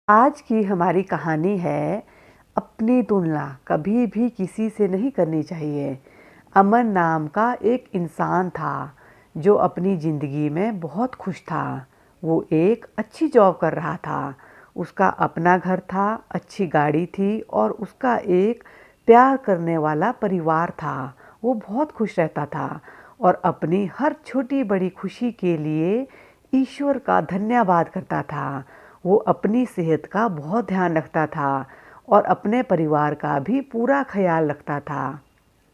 आज की हमारी कहानी है अपनी तुलना कभी भी किसी से नहीं करनी चाहिए। अमन नाम का एक इंसान था जो अपनी ज़िंदगी में बहुत खुश था। वो एक अच्छी जॉब कर रहा था, उसका अपना घर था, अच्छी गाड़ी थी और उसका एक प्यार करने वाला परिवार था। वो बहुत खुश रहता था और अपनी हर छोटी बड़ी खुशी के लिए ईश्वर का धन्यवाद करता था। वो अपनी सेहत का बहुत ध्यान रखता था और अपने परिवार का भी पूरा ख्याल रखता था।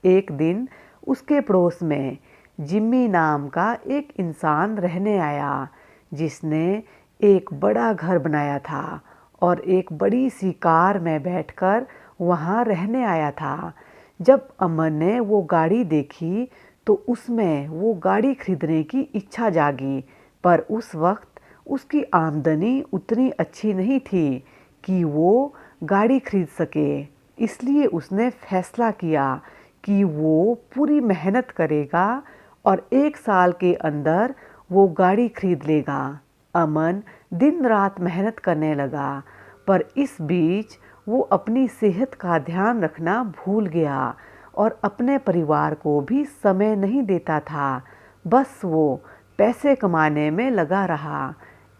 एक दिन उसके पड़ोस में जिम्मी नाम का एक इंसान रहने आया जिसने एक बड़ा घर बनाया था और एक बड़ी सी कार में बैठकर वहाँ रहने आया था। जब अमन ने वो गाड़ी देखी तो उसमें वो गाड़ी खरीदने की इच्छा जागी, पर उस वक्त उसकी आमदनी उतनी अच्छी नहीं थी कि वो गाड़ी खरीद सके। इसलिए उसने फैसला किया कि वो पूरी मेहनत करेगा और 1 साल के अंदर वो गाड़ी खरीद लेगा। अमन दिन रात मेहनत करने लगा, पर इस बीच वो अपनी सेहत का ध्यान रखना भूल गया और अपने परिवार को भी समय नहीं देता था। बस वो पैसे कमाने में लगा रहा।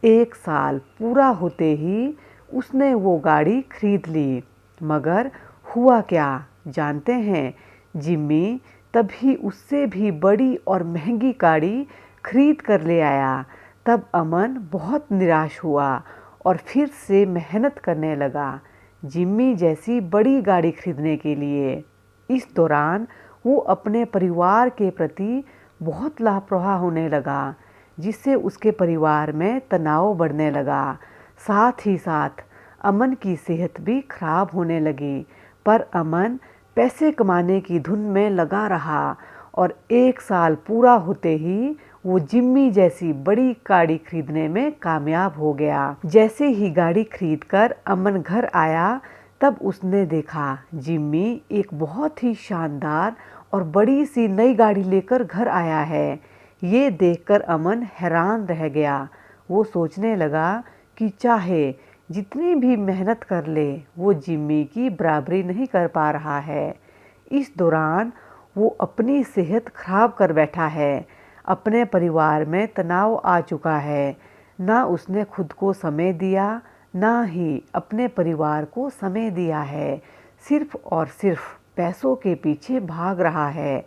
1 साल पूरा होते ही उसने वो गाड़ी खरीद ली। मगर हुआ क्या जानते हैं? जिम्मी तभी उससे भी बड़ी और महंगी गाड़ी खरीद कर ले आया। तब अमन बहुत निराश हुआ और फिर से मेहनत करने लगा जिम्मी जैसी बड़ी गाड़ी खरीदने के लिए। इस दौरान वो अपने परिवार के प्रति बहुत लापरवाह होने लगा, जिससे उसके परिवार में तनाव बढ़ने लगा। साथ ही साथ अमन की सेहत भी खराब होने लगी। पर अमन पैसे कमाने की धुन में लगा रहा और 1 साल पूरा होते ही वो जिम्मी जैसी बड़ी गाड़ी खरीदने में कामयाब हो गया। जैसे ही गाड़ी खरीदकर अमन घर आया तब उसने देखा जिम्मी एक बहुत ही शानदार और बड़ी सी नई गाड़ी लेकर घर आया है। ये देखकर अमन हैरान रह गया। वो सोचने लगा कि चाहे जितनी भी मेहनत कर ले वो जिम्मी की बराबरी नहीं कर पा रहा है। इस दौरान वो अपनी सेहत खराब कर बैठा है। अपने परिवार में तनाव आ चुका है। ना उसने खुद को समय दिया, ना ही अपने परिवार को समय दिया है। सिर्फ और सिर्फ पैसों के पीछे भाग रहा है।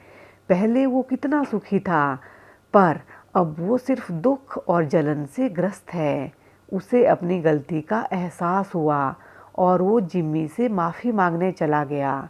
पहले वो कितना सुखी था, पर अब वो सिर्फ दुख और जलन से ग्रस्त है। उसे अपनी गलती का एहसास हुआ और वो जिम्मी से माफ़ी मांगने चला गया।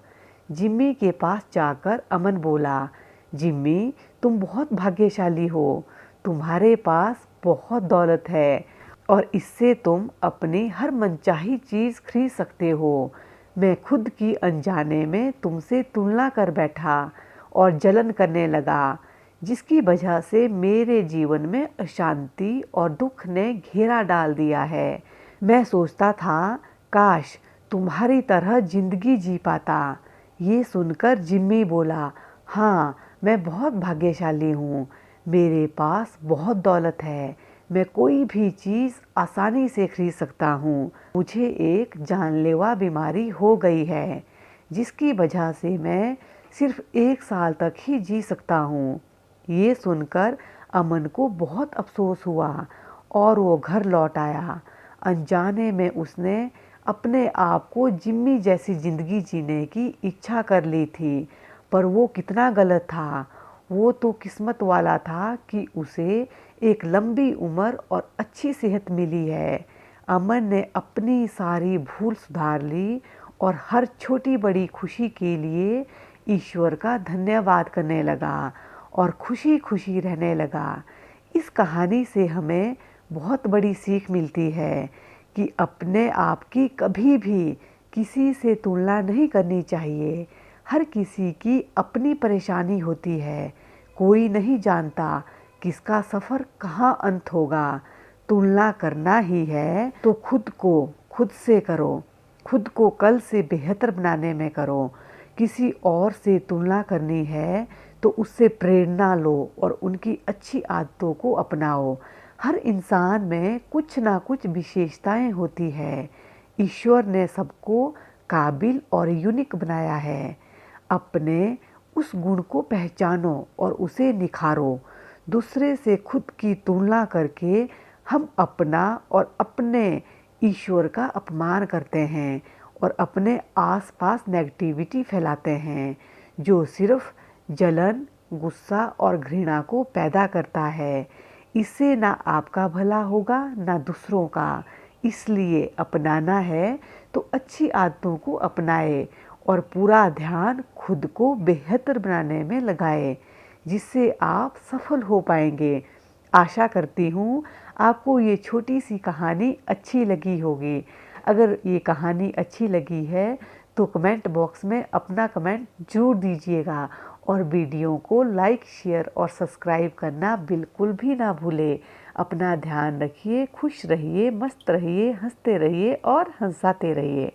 जिम्मी के पास जाकर अमन बोला, जिम्मी तुम बहुत भाग्यशाली हो। तुम्हारे पास बहुत दौलत है और इससे तुम अपनी हर मनचाही चीज़ खरीद सकते हो। मैं खुद की अनजाने में तुमसे तुलना कर बैठा और जलन करने लगा, जिसकी वजह से मेरे जीवन में अशांति और दुख ने घेरा डाल दिया है। मैं सोचता था काश तुम्हारी तरह जिंदगी जी पाता। ये सुनकर जिम्मी बोला, हाँ मैं बहुत भाग्यशाली हूँ। मेरे पास बहुत दौलत है। मैं कोई भी चीज़ आसानी से खरीद सकता हूँ। मुझे एक जानलेवा बीमारी हो गई है जिसकी वजह से मैं सिर्फ 1 साल तक ही जी सकता हूँ। ये सुनकर अमन को बहुत अफसोस हुआ और वो घर लौट आया। अनजाने में उसने अपने आप को जिम्मी जैसी ज़िंदगी जीने की इच्छा कर ली थी, पर वो कितना गलत था। वो तो किस्मत वाला था कि उसे एक लंबी उम्र और अच्छी सेहत मिली है। अमन ने अपनी सारी भूल सुधार ली और हर छोटी बड़ी खुशी के लिए ईश्वर का धन्यवाद करने लगा और खुशी खुशी रहने लगा। इस कहानी से हमें बहुत बड़ी सीख मिलती है कि अपने आप की कभी भी किसी से तुलना नहीं करनी चाहिए। हर किसी की अपनी परेशानी होती है। कोई नहीं जानता किसका सफ़र कहाँ अंत होगा। तुलना करना ही है तो खुद को खुद से करो। खुद को कल से बेहतर बनाने में करो। किसी और से तुलना करनी है तो उससे प्रेरणा लो और उनकी अच्छी आदतों को अपनाओ। हर इंसान में कुछ ना कुछ विशेषताएं होती है। ईश्वर ने सबको काबिल और यूनिक बनाया है। अपने उस गुण को पहचानो और उसे निखारो। दूसरे से खुद की तुलना करके हम अपना और अपने ईश्वर का अपमान करते हैं और अपने आसपास नेगेटिविटी फैलाते हैं, जो सिर्फ जलन, गुस्सा और घृणा को पैदा करता है। इससे ना आपका भला होगा ना दूसरों का। इसलिए अपनाना है तो अच्छी आदतों को अपनाए और पूरा ध्यान खुद को बेहतर बनाने में लगाए, जिससे आप सफल हो पाएंगे। आशा करती हूँ आपको ये छोटी सी कहानी अच्छी लगी होगी। अगर ये कहानी अच्छी लगी है तो कमेंट बॉक्स में अपना कमेंट जरूर दीजिएगा और वीडियो को लाइक, शेयर और सब्सक्राइब करना बिल्कुल भी ना भूलें। अपना ध्यान रखिए, खुश रहिए, मस्त रहिए, हंसते रहिए और हंसाते रहिए।